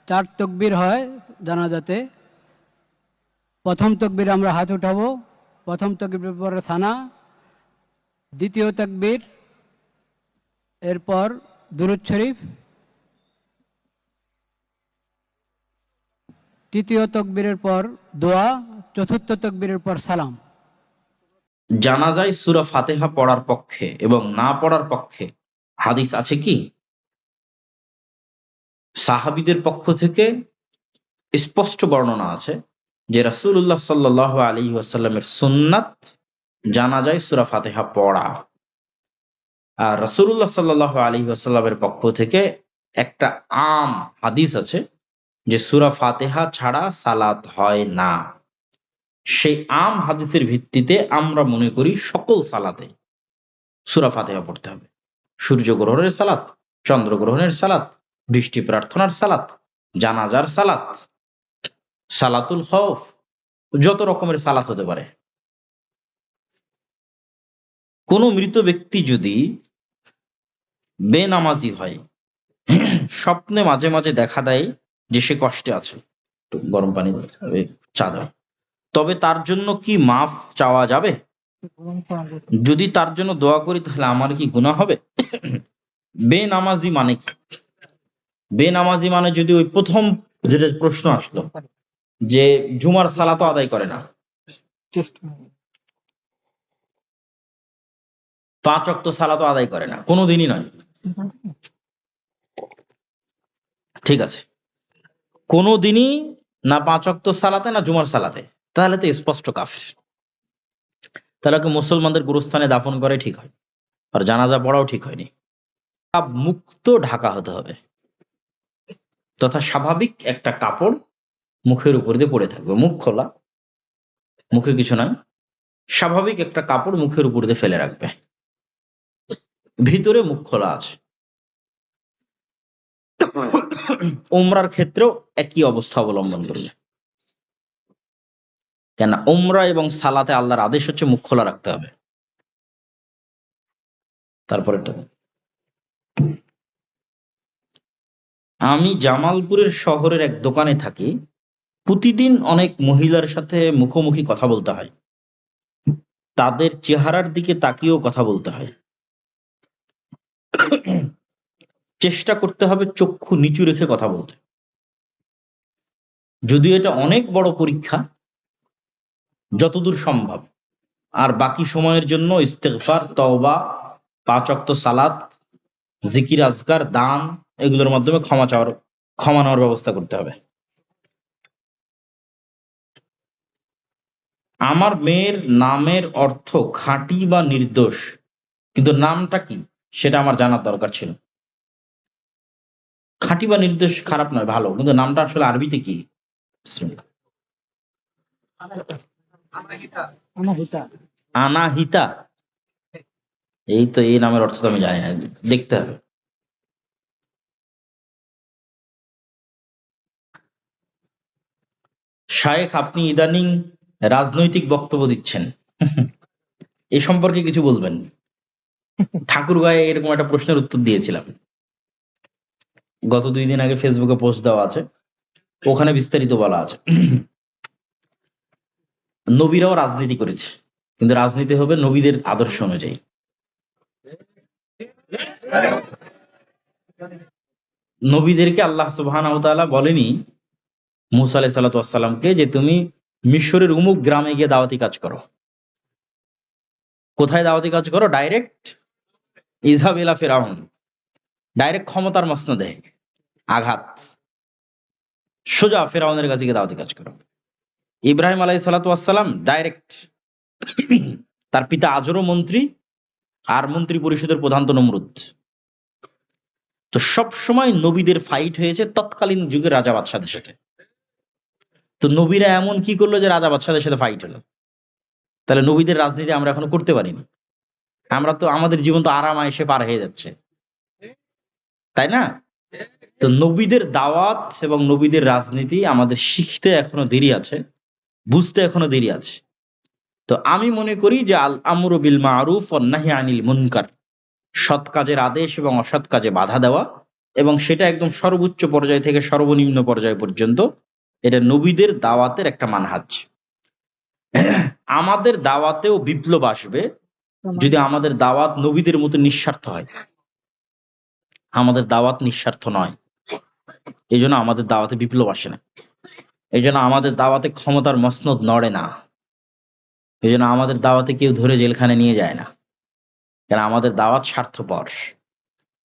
4 তাকবীর হয় জানাজাতে। প্রথম তাকবীর আমরা হাত উঠাবো, প্রথম তাকবীর পরে সানা, দ্বিতীয় তাকবীর, এরপর দুরূদ শরীফ, তৃতীয় তাকবীরের পর দোয়া, চতুর্থ তাকবীরের পর সালাম। জানাজায় সূরা ফাতিহা পড়ার পক্ষে এবং না পড়ার পক্ষে হাদিস আছে কি? সাহাবীদের পক্ষ থেকে স্পষ্ট বর্ণনা আছে যে রাসূলুল্লাহ সাল্লাল্লাহু আলাইহি ওয়াসাল্লামের সুন্নাত জানাজায় সূরা ফাতিহা পড়া। আর রাসূলুল্লাহ সাল্লাল্লাহু আলাইহি ওয়াসাল্লামের পক্ষ থেকে একটা আম হাদিস আছে যে সূরা ফাতিহা ছাড়া সালাত হয় না। সেই আম হাদিসের ভিত্তিতে আমরা মনে করি সকল সালাতে সূরা ফাতিহা পড়তে হবে। সূর্যগ্রহণের সালাত, চন্দ্রগ্রহণের সালাত, বৃষ্টি প্রার্থনার সালাত, জানাজার সালাত, সালাতুল খৌফ, যত রকমের সালাত হতে পারে। কোন মৃত ব্যক্তি যদি বেনামাজি হয়, স্বপ্নে মাঝে মাঝে দেখা দেয় যে সে কষ্টে আছে, একটু গরম পানি চা দাও, তবে তার জন্য কি মাফ চাওয়া যাবে? যদি তার জন্য দোয়া করি তাহলে আমার কি গুনাহ হবে? বেনামাজি মানে কি? বেনামাজি মানে যদি ওই প্রথম যেটা প্রশ্ন আসলো যে জুমার সালাত আদায় করে না, 5 ওয়াক্ত সালাত আদায় করে না, কোনোদিনই নয়, ঠিক আছে, কোনোদিনই না 5 ওয়াক্ত সালাতে না জুমার সালাতে, তাহলে তো স্পষ্ট কাফের। তাহলে কি মুসলমানদের গুরুস্থানে দাফন করে ঠিক হয়, আর জানাজা পড়াও ঠিক হয়নি। মুক্ত ঢাকা হতে হবে, তথা স্বাভাবিক একটা কাপড় মুখের উপর দিয়ে পড়ে থাকবে, মুখ খোলা, মুখে কিছু নাই, স্বাভাবিক একটা কাপড় মুখের উপর দিয়ে ফেলে রাখবে, ভিতরে মুখ খোলা আছে। উমরার ক্ষেত্রেও একই অবস্থা অবলম্বন করবে, কেন উমরা এবং সালাতে আল্লাহর আদেশ হচ্ছে মুখ খোলা রাখতে হবে। তারপরে আমি জামালপুরের শহরের এক দোকানে থাকি, প্রতিদিন অনেক মহিলার সাথে মুখোমুখি কথা বলতে হয়, তাদের চেহারার দিকে তাকিয়েও কথা বলতে হয়, চেষ্টা করতে হবে চক্ষু নিচু রেখে কথা বলতে। যদিও এটা অনেক বড় পরীক্ষা, যতদূর সম্ভব, আর বাকি সময়ের জন্য ইস্তেগফার, তওবা, 5 ওয়াক্ত সালাত, জিকির আজকার, দান, এগুলোর মাধ্যমে ক্ষমা নেওয়ার ব্যবস্থা করতে হবে। আমার মেয়ের নামের অর্থ খাঁটি বা নির্দোষ, কিন্তু নামটা কি সেটা আমার জানার দরকার ছিল। খাঁটি বা নির্দোষ খারাপ নয়, ভালো, কিন্তু নামটা আসলে আরবিতে কি? আনাহিতা, এই তো, এই নামের অর্থ তো আমি জানি না, দেখতে হবে। শায়েখ, আপনি ইদানিং রাজনৈতিক বক্তব্য দিচ্ছেন, এ সম্পর্কে কিছু বলবেন? ঠাকুরগাঁয়ে এরকম একটা প্রশ্নের উত্তর দিয়েছিলাম, গত 2 দিন আগে ফেসবুকে পোস্ট দেওয়া আছে, ওখানে বিস্তারিত বলা আছে। নবীরাও রাজনীতি করেছে, কিন্তু রাজনীতি হবে নবীদের আদর্শ অনুযায়ী। নবীদেরকে আল্লাহ সুবহানাহু ওয়া তাআলা বলেনি মূসা আলাইহিস সালাতু ওয়াস সালামকে যে তুমি মিশরের উমুক গ্রামে গিয়ে দাওয়াতি কাজ করো। কোথায় দাওয়াতি কাজ করো? ডাইরেক্ট ইযহাব ইলা ফিরআউন, ডাইরেক্ট ক্ষমতার মসনদে আঘাত, সোজা ফিরআউনের কাছে গিয়ে দাওয়াতি কাজ করো। ইব্রাহিম আলাইহিস সালাতু ওয়াস সালাম ডাইরেক্ট, তার পিতা আজরও মন্ত্রী, আর মন্ত্রী পরিষদের প্রধান তো নমরুদ। তো সব সময় নবীদের ফাইট হয়েছে তৎকালীন যুগের রাজা বাদশাদের সাথে। তো নবীরা এমন কি করলো যে রাজা বাদশাদের সাথে ফাইট হলো? তাহলে নবীদের রাজনীতি আমরা এখনো করতে পারিনি, আমরা তো, আমাদের জীবন তো আরাম আয়েশে পার হয়ে যাচ্ছে, তাই না? তো নবীদের দাওয়াত এবং নবীদের রাজনীতি আমাদের শিখতে এখনো দেরি আছে, বুঝতে এখনো দেরি আছে। তো আমি মনে করি যে আল আমরু বিল মারুফ ওয়ান নাহি আনিল মুনকার, সৎ কাজের আদেশ এবং অসৎ কাজে বাধা দেওয়া, এবং সেটা একদম সর্বোচ্চ পর্যায় থেকে সর্বনিম্ন পর্যায় পর্যন্ত এটা নবীদের দাওয়াতের একটা মানহাজ। আমাদের দাওয়াতেও বিপ্লব আসবে যদি আমাদের দাওয়াত নবীদের মতো নিঃস্বার্থ হয়। আমাদের দাওয়াত নিঃস্বার্থ নয়, এই জন্য আমাদের দাওয়াতে বিপ্লব আসে না, এই জন্য আমাদের দাওয়াতে ক্ষমতার মসনদ নড়ে না, এই জন্য আমাদের দাওয়াতে কেউ ধরে জেলখানে নিয়ে যায় না, কারণ আমাদের দাওয়াত স্বার্থপর।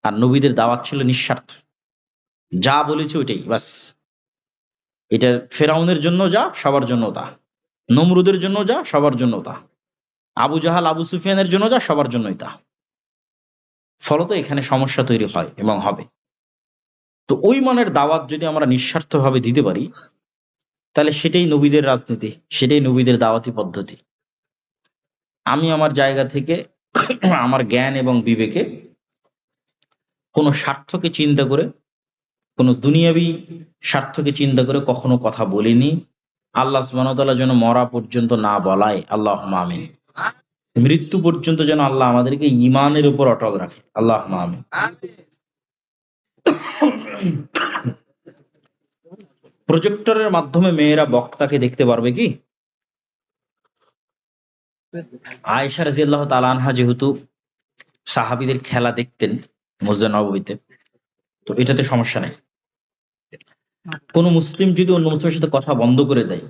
আর নবীদের দাওয়াত ছিল নিঃস্বার্থ, যা বলেছে ওইটাই বাস। এটা ফেরাউনের জন্য যা, সবার জন্য তা। নমরুদের জন্য যা, সবার জন্য তা। আবু জাহাল আবু সুফিয়ানের জন্য যা, সবার জন্যই তা। ফলত এখানে সমস্যা তৈরি হয় এবং হবে। তো ওই মানের দাওয়াত যদি আমরা নিঃস্বার্থভাবে দিতে পারি, তাহলে সেটাই নবীদের রাজনীতি, সেটাই নবীদের দাওয়াতি পদ্ধতি। আমি আমার জায়গা থেকে আমার জ্ঞান এবং বিবেকে কোনো স্বার্থকে চিন্তা করে, কোনো দুনিয়াবী স্বার্থকে চিন্তা করে কখনো কথা বলিনি। আল্লাহ সুবহানাহু ওয়া তাআলা যেন মরা পর্যন্ত না বলায়, আল্লাহুম্মা আমিন। মৃত্যু পর্যন্ত যেন আল্লাহ আমাদেরকে ঈমানের উপর অটল রাখে, আল্লাহুম্মা আমিন। প্রজেক্টরের মাধ্যমে মেয়েরা বক্তাকে দেখতে পারবে কি? আয়েশা রাদিয়াল্লাহু তাআলা আনহা যেহেতু সাহাবীদের খেলা দেখতেন মসজিদে নববীতে, তো এটাতে সমস্যা নেই। কোন মুসলিম যদি অন্য মুসলিমের সাথে কথা বন্ধ করে দেয়,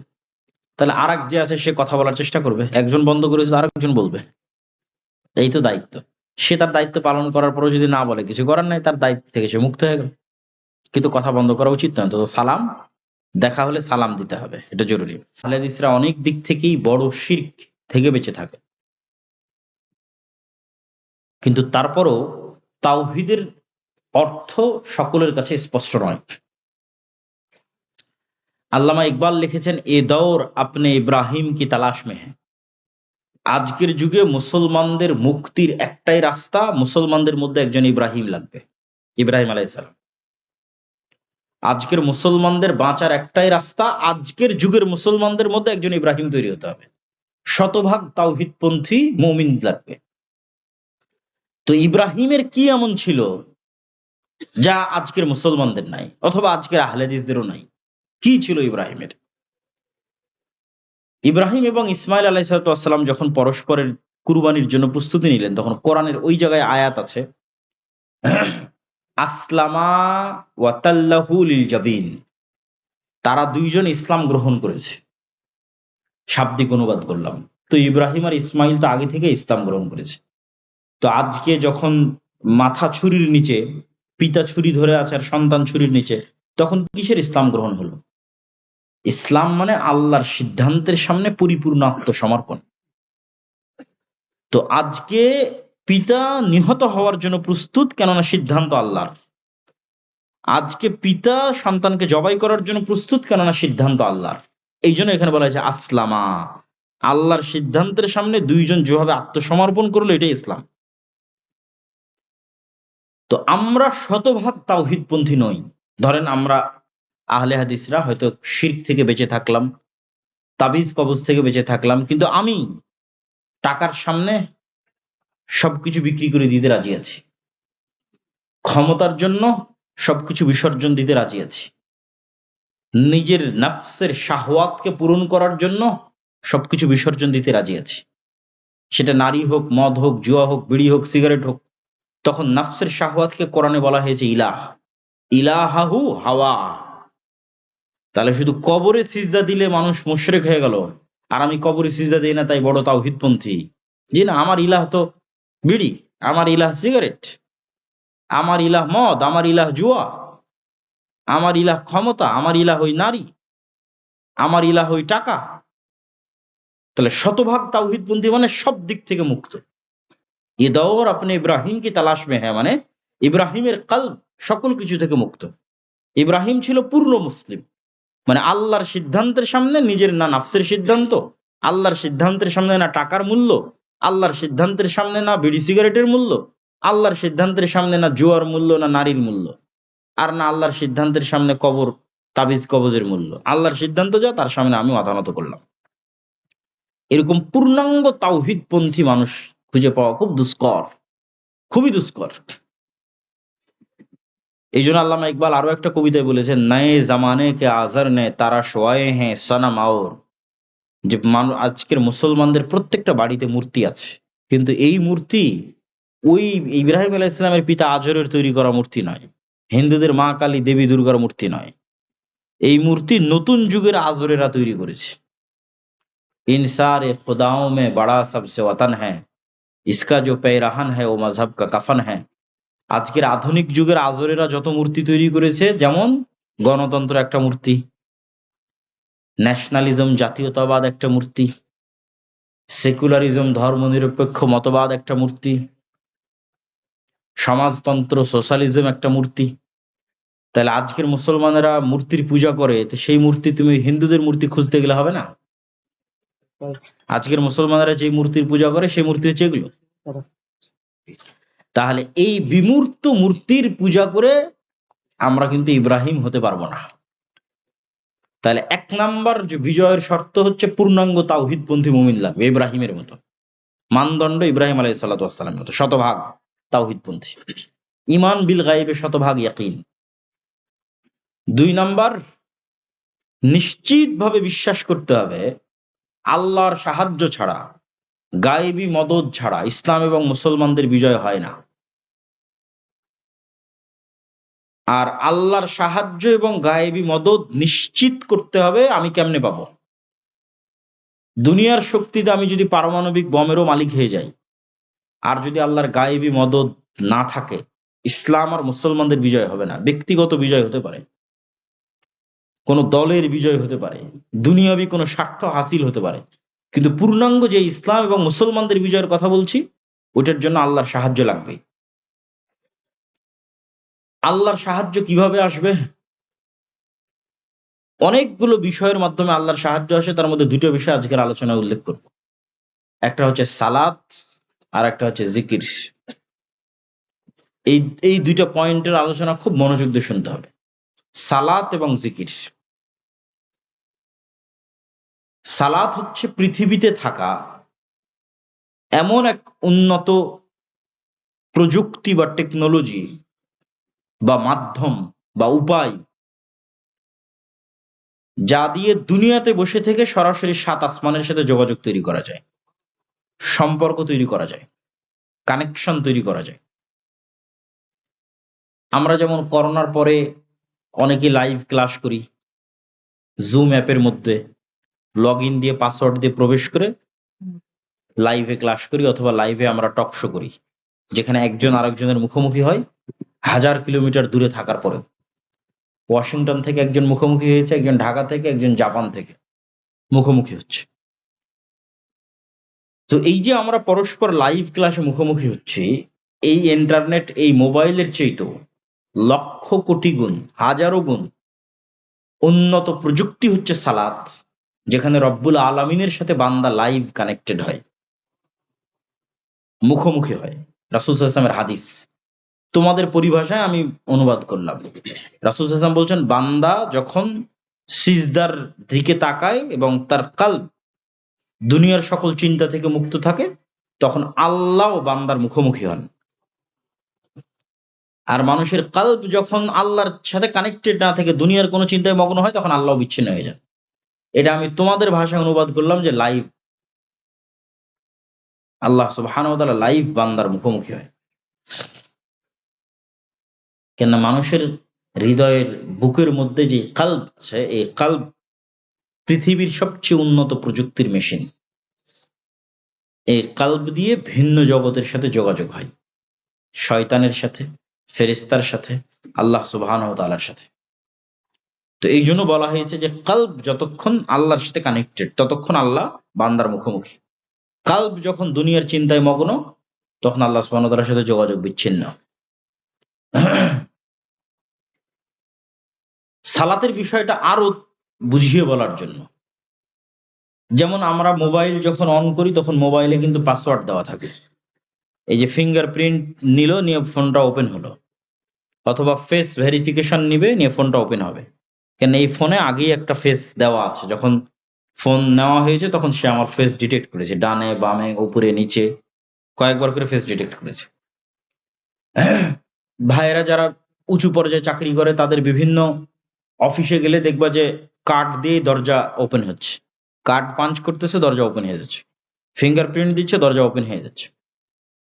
তাহলে আরেক যে আছে সে কথা বলার চেষ্টা করবে। একজন বন্ধ করেছে, আরেকজন বলবে। এই তো দায়িত্ব। সে তার দায়িত্ব পালন করার পরও যদি না বলে, কিছু করার নাই, তার দায়িত্ব থেকে সে মুক্ত হয়ে গেল। কিন্তু কথা বন্ধ করা উচিত নয়। তো সালাম, দেখা হলে সালাম দিতে হবে, এটা জরুরি। হাদিসরা অনেক দিক থেকেই বড় শিরক থেকে বেঁচে থাকে, কিন্তু তারপরও তাওহীদের অর্থ সকলের কাছে স্পষ্ট নয়। আল্লামা ইকবাল লিখেছেন, এ দৌর আপনি ইব্রাহিম কি তালাশ মে হ্যায়। আজকের যুগে মুসলমানদের মুক্তির একটাই রাস্তা, মুসলমানদের মধ্যে একজন ইব্রাহিম লাগবে, ইব্রাহিম আলাইহিস সালাম। আজকের মুসলমানদের বাঁচার একটাই রাস্তা, আজকের যুগের মুসলমানদের মধ্যে একজন ইব্রাহিম তৈরি হতে হবে। শতভাগ তাওহীদপন্থী মুমিন লাগবে। তো ইব্রাহিমের কি এমন ছিল যা আজকের মুসলমানদের নাই, অথবা আজকের আহলে হাদিসদেরও নাই? কি ছিল ইব্রাহিমের? ইব্রাহিম এবং ইসমাইল আলাইহিসসালাম যখন পরস্পরের কুরবানির জন্য প্রস্তুতি নিলেন, তখন কোরআনের ওই জায়গায় আয়াত আছে, আসলামা ওয়া তাল্লাহু লিল জাবিন। তারা দুইজন ইসলাম গ্রহণ করেছে। শাব্দিক অনুবাদ করলাম। তো ইব্রাহিম আর ইসমাইল তো আগে থেকে ইসলাম গ্রহণ করেছে। তো আজকে যখন মাথা ছুরির নিচে, পিতা ছুরি ধরে আছে আর সন্তান ছুরির নিচে, তখন কিসের ইসলাম গ্রহণ হলো? ইসলাম মানে আল্লাহর সিদ্ধান্তের সামনে পরিপূর্ণ আত্মসমর্পণ। তো আজকে পিতা নিহত হওয়ার জন্য প্রস্তুত, কেননা সিদ্ধান্ত আল্লাহর। আজকে পিতা সন্তানকে জবাই করার জন্য প্রস্তুত, কেননা সিদ্ধান্ত আল্লাহর। এই জন্য এখানে বলা হয়েছে আসলামা। আল্লাহর সিদ্ধান্তের সামনে দুইজন যেভাবে আত্মসমর্পণ করলো, এটাই ইসলাম। তো আমরা শতভাগ তাওহীদপন্থী নই। ধরেন আমরা আহলে হাদিসরা হয়তো শিরক থেকে বেঁচে থাকলাম, তাবিজ কবজ থেকে বেঁচে থাকলাম, কিন্তু আমি টাকার সামনে সবকিছু বিক্রি করে দিতে রাজি আছি, ক্ষমতার জন্য সবকিছু বিসর্জন দিতে রাজি আছি, নিজের নফসের শাহওয়াতকে পূরণ করার জন্য সবকিছু বিসর্জন দিতে রাজি আছি। সেটা নারী হোক, মদ হোক, জুয়া হোক, বিড়ি হোক, সিগারেট হোক। তখন নফসের শাহওয়াতকে কোরআনে বলা হয়েছে ইলাহ, ইলাহাহু হাওয়া। তাহলে শুধু কবরে সিজদা দিলে মানুষ মুশরিক হয়ে গেল, আর আমি কবরে সিজদা দিই না তাই বড় তাওহীদপন্থী? জি না, আমার ইলাহ তো বিড়ি, আমার ইলাহ সিগারেট, আমার ইলাহ মদ, আমার ইলাহ জুয়া, আমার ইলাহ ক্ষমতা, আমার ইলাহ ওই নারী, আমার ইলাহ ওই টাকা। তাহলে শতভাগ তাওহীদপন্থী মানে সব দিক থেকে মুক্ত। এ দৌর আপনি ইব্রাহিম কি তালাশ মে হ্যায় মানে ইব্রাহিমের কলব সকল কিছু থেকে মুক্ত। ইব্রাহিম ছিল পূর্ণ মুসলিম, মানে আল্লাহর সিদ্ধান্তের সামনে নিজের না নাফসের সিদ্ধান্ত, আল্লাহর সিদ্ধান্তের সামনে না টাকার মূল্য, আল্লাহর সিদ্ধান্তের সামনে না বিড়ি সিগারেটের মূল্য, আল্লাহর সিদ্ধান্তের সামনে না জুয়ার মূল্য, না নারীর মূল্য, আর না আল্লাহর সিদ্ধান্তের সামনে কবর তাবিজ কবজের মূল্য। আল্লাহর সিদ্ধান্ত যা, তার সামনে আমি মাথা নত করলাম। এরকম পূর্ণাঙ্গ তাওহীদপন্থী মানুষ খুঁজে পাওয়া খুব দুষ্কর, খুবই দুষ্কর। এই জন্য আল্লামা ইকবাল আরো একটা কবিতায় বলেছেন, নয়ে জামানে কে আজর নে তারা শোয়ে হ্যাঁ সনম আওর, যে আজকের মুসলমানদের প্রত্যেকটা বাড়িতে মূর্তি আছে, কিন্তু এই মূর্তি ওই ইব্রাহিম আলাইহিস সালামের পিতা আজরের তৈরি করা মূর্তি নয়, হিন্দুদের মা কালী দেবী দুর্গার মূর্তি নয়। এই মূর্তি নতুন যুগের আজরেরা তৈরি করেছে। ইনসার এ খুদাও মে বড়া সবসে ওয়াতন হ্যাঁ, ইসকা জো পেরাহান হ্যাঁ ও মজহব কা কাফন হ্যাঁ। আজকের আধুনিক যুগের আজরেরা যত মূর্তি তৈরি করেছে, যেমন গণতন্ত্র একটা মূর্তি, ন্যাশনালিজম জাতীয়তাবাদ একটা মূর্তি, সেকুলারিজম ধর্মনিরপেক্ষ মতবাদ একটা মূর্তি, সমাজতন্ত্র সোশ্যালিজম একটা মূর্তি। তাহলে আজকের মুসলমানেরা মূর্তির পূজা করে, তো সেই মূর্তি তুমি হিন্দুদের মূর্তি খুঁজতে গেলে হবে না। আজকের মুসলমানেরা যে মূর্তির পূজা করে সেই মূর্তি হচ্ছে এগুলো। তাহলে এই বিমূর্ত মূর্তির পূজা করে আমরা কিন্তু ইব্রাহিম হতে পারবো না। তাহলে এক নাম্বার যে বিজয়ের শর্ত হচ্ছে পূর্ণাঙ্গ তাওহীদপন্থী মুমিন লাগবে, ইব্রাহিমের মতো মানদণ্ড, ইব্রাহিম আলাইহিস সালাতু ওয়াস সালামের মতো শতভাগ তাওহীদপন্থী, ঈমান বিল গায়বে শতভাগ ইয়াকিন। ২ নাম্বার, নিশ্চিতভাবে বিশ্বাস করতে হবে আল্লাহর সাহায্য ছাড়া, গায়েবী মদদ ছাড়া ইসলাম এবং মুসলমানদের বিজয় হয় না। আর আল্লাহর সাহায্য এবং গায়েবী মদদ নিশ্চিত করতে হবে আমি কেমনে পাবো? দুনিয়ার শক্তিতে আমি যদি পারমাণবিক বমেরও মালিক হয়ে যাই, আর যদি আল্লাহর গায়েবী মদদ না থাকে, ইসলাম আর মুসলমানদের বিজয় হবে না। ব্যক্তিগত বিজয় হতে পারে, কোন দলের বিজয় হতে পারে, দুনিয়াবী কোনো স্বার্থ হাসিল হতে পারে, কিন্তু পূর্ণাঙ্গ যে ইসলাম এবং মুসলমানদের বিজয়ের কথা বলছি, ওটার জন্য আল্লাহর সাহায্য লাগবে। আল্লাহর সাহায্য কিভাবে আসবে? অনেকগুলো বিষয়ের মাধ্যমে আল্লাহর সাহায্য আসে, তার মধ্যে 2টো বিষয় আজকের আলোচনায় উল্লেখ করব। একটা হচ্ছে সালাত, আর একটা হচ্ছে জিকির। এই 2টা পয়েন্টের আলোচনা খুব মনোযোগ দিয়ে শুনতে হবে, সালাত এবং জিকির। সালাত হচ্ছে পৃথিবীতে থাকা এমন এক উন্নত প্রযুক্তি বা টেকনোলজি বা মাধ্যম বা উপায়, যা দিয়ে দুনিয়াতে বসে থেকে সরাসরি 7 আসমানের সাথে যোগাযোগ তৈরি করা যায়, সম্পর্ক তৈরি করা যায়, কানেকশন তৈরি করা যায়। আমরা যেমন করোনার পরে অনেকে লাইভ ক্লাস করি, জুম অ্যাপের মধ্যে লগ ইন দিয়ে পাসওয়ার্ড দিয়ে প্রবেশ করে লাইভে ক্লাস করি, অথবা লাইভে আমরা টক শো করি, যেখানে একজন আরেকজনের মুখোমুখি হয় 1000 কিলোমিটার দূরে থাকার পরেও। ওয়াশিংটন থেকে একজন মুখোমুখি হয়েছে, একজন ঢাকা থেকে, একজন জাপান থেকে মুখোমুখি হচ্ছে। তো এই যে আমরা পরস্পর লাইভ ক্লাসে মুখোমুখি হচ্ছি, এই ইন্টারনেট, এই মোবাইলের চেয়েতো লক্ষ কোটি গুণ, হাজারো গুণ উন্নত প্রযুক্তি হচ্ছে সালাত, যেখানে রব্বুল আলামিনের সাথে বান্দা লাইভ কানেক্টেড হয়, মুখোমুখি হয়। রাসূল সাল্লাল্লাহু আলাইহি ওয়াসাল্লামের হাদিস তোমাদের পরিভাষায় আমি অনুবাদ করলাম। রাসূল সাল্লাল্লাহু আলাইহি ওয়াসাল্লাম বলছেন, বান্দা যখন সিজদার দিকে তাকায় এবং তার কলব দুনিয়ার সকল চিন্তা থেকে মুক্ত থাকে, তখন আল্লাহ ও বান্দার মুখোমুখি হন। আর মানুষের কলব যখন আল্লাহর সাথে কানেক্টেড না থেকে দুনিয়ার কোনো চিন্তায় মগ্ন হয়, তখন আল্লাহ বিচ্ছিন্ন হয়ে যান। এটা আমি তোমাদের ভাষায় অনুবাদ করলাম যে লাইভ, আল্লাহ সুবহানাহু ওয়া তাআলা লাইভ বান্দার মুখোমুখি হয়। কেননা মানুষের হৃদয়ের বুকের মধ্যে যে কলব আছে, এই কলব পৃথিবীর সবচেয়ে উন্নত প্রযুক্তির মেশিন। এই কলব দিয়ে ভিন্ন জগতের সাথে যোগাযোগ হয়, শয়তানের সাথে, ফেরেশতার সাথে, আল্লাহ সুবহানাহু ওয়া তাআলার সাথে। তো এই জন্য বলা হয়েছে যে কলব যতক্ষণ আল্লাহর সাথে কানেক্টেড, ততক্ষণ আল্লাহ বান্দার মুখোমুখি। কলব যখন দুনিয়ার চিন্তায় মগ্ন, তখন আল্লাহ সুবহানাহু ওয়া তাআলার সাথে যোগাযোগ বিচ্ছিন্ন। সালাতের বিষয়টা আরো বুঝিয়ে বলার জন্য, যেমন আমরা মোবাইল যখন অন করি, তখন মোবাইলে কিন্তু পাসওয়ার্ড দেওয়া থাকে। এই যে ফিঙ্গারপ্রিন্ট নিল, নিয়ে ফোনটা ওপেন হলো, অথবা ফেস ভেরিফিকেশন নিবে, নিয়ে ফোনটা ওপেন হবে। কেন এই ফোনে আগেই একটা ফেস দেওয়া আছে, যখন ফোন নেওয়া হয়েছে তখন সে আমার ফেস ডিটেক্ট করেছে, ডানে বামে উপরে নিচে কয়েকবার করে ফেস ডিটেক্ট করেছে। ভাইয়েরা যারা উঁচু পর্যায়ে চাকরি করে তাদের বিভিন্ন অফিসে গেলে দেখবা যে কার্ড দিয়ে দরজা ওপেন হচ্ছে, কার্ড পাঞ্চ করতেছে, দরজা ওপেন হয়ে যাচ্ছে, ফিঙ্গারপ্রিন্ট দিচ্ছে, দরজা ওপেন হয়ে যাচ্ছে।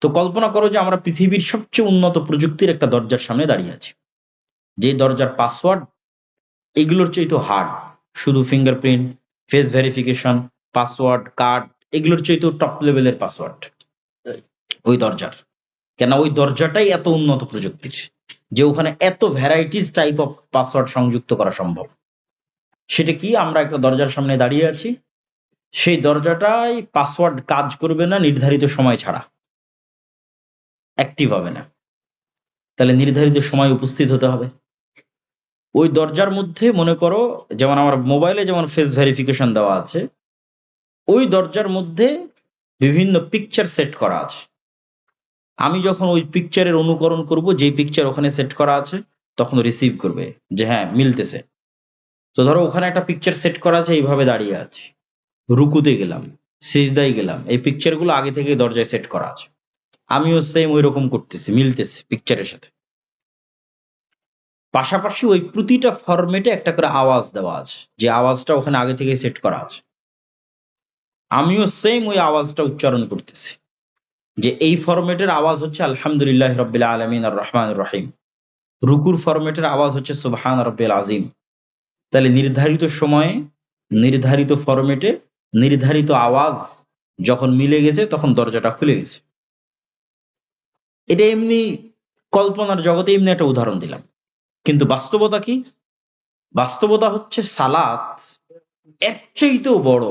তো কল্পনা করো যে আমরা পৃথিবীর সবচেয়ে উন্নত প্রযুক্তির একটা দরজার সামনে দাঁড়িয়ে আছি, যে দরজার পাসওয়ার্ড এগুলোর চেয়ে তো হার্ড, শুধু fingerprint, face verification, password, card, এগুলোর চেয়ে তো টপ লেভেলের পাসওয়ার্ড ওই দরজার। কেন ওই দরজাটাই এত উন্নত প্রযুক্তির যে ওখানে এত ভ্যারাইটিস টাইপ অফ পাসওয়ার্ড সংযুক্ত করা সম্ভব। সেটা কি, আমরা একটা দরজার সামনে দাঁড়িয়ে আছি, সেই দরজাটাই পাসওয়ার্ড কাজ করবে না নির্ধারিত সময় ছাড়া, অ্যাক্টিভ হবে না। তাহলে নির্ধারিত সময় উপস্থিত হতে হবে। ওই দরজার মধ্যে মনে করো, যেমন আমার মোবাইলে যেমন ফেস ভেরিফিকেশন দেওয়া আছে, ওই দরজার মধ্যে বিভিন্ন পিকচার সেট করা আছে। আমি যখন ওই পিকচারের অনুকরণ করব, যেই পিকচার ওখানে সেট করা আছে, তখন রিসিভ করবে যে হ্যাঁ মিলতেছে। তো ধরো ওখানে একটা পিকচার সেট করা আছে, এইভাবে দাঁড়িয়ে আছে, রুকুতে গেলাম, সিজদায় গেলাম, এই পিকচারগুলো আগে থেকে দরজায় সেট করা আছে, আমিও সেম ওই রকম করতেছি, মিলতেছে পিকচারের সাথে। পাশাপাশি ওই প্রতিটা ফরম্যাটে একটা করে আওয়াজ দেওয়া আছে, যে আওয়াজটা ওখানে আগে থেকে সেট করা আছে, আমিও সেম ওই আওয়াজটা উচ্চারণ করতেছি, যে এই ফরম্যাটের আওয়াজ হচ্ছে আলহামদুলিল্লাহ রাব্বিল আলামিন আর রহমানির রহিম, রুকুর ফরম্যাটের আওয়াজ হচ্ছে সুবহান রাব্বিল আযীম। তাহলে নির্ধারিত সময়ে, নির্ধারিত ফরম্যাটে, নির্ধারিত আওয়াজ যখন মিলে গেছে, তখন দরজাটা খুলে গেছে। এটা এমনি কল্পনার জগতে এমনি একটা উদাহরণ দিলাম, কিন্তু বাস্তবতা কি? বাস্তবতা হচ্ছে সালাত এর চেয়েতেও বড়,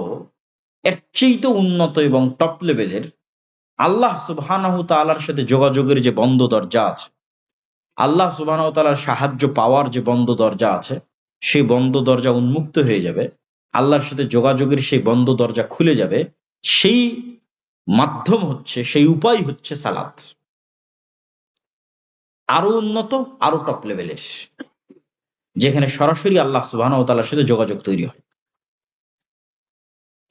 এর চেয়েতেও উন্নত এবং টপ লেভেলের আল্লাহ সুবহানাহু তাআলার সাথে যোগাযোগের যে বন্ধ দরজা আছে, আল্লাহ সুবহানাহু তাআলার সাহায্য পাওয়ার যে বন্ধ দরজা আছে, সেই বন্ধ দরজা উন্মুক্ত হয়ে যাবে, আল্লাহর সাথে যোগাযোগের সেই বন্ধ দরজা খুলে যাবে। সেই মাধ্যম হচ্ছে, সেই উপায় হচ্ছে সালাত। আরো উন্নত, আরো টপ লেভেলের, যেখানে সরাসরি আল্লাহ সুবহানাহু তাআলার সাথে যোগাযোগ তৈরি হয়।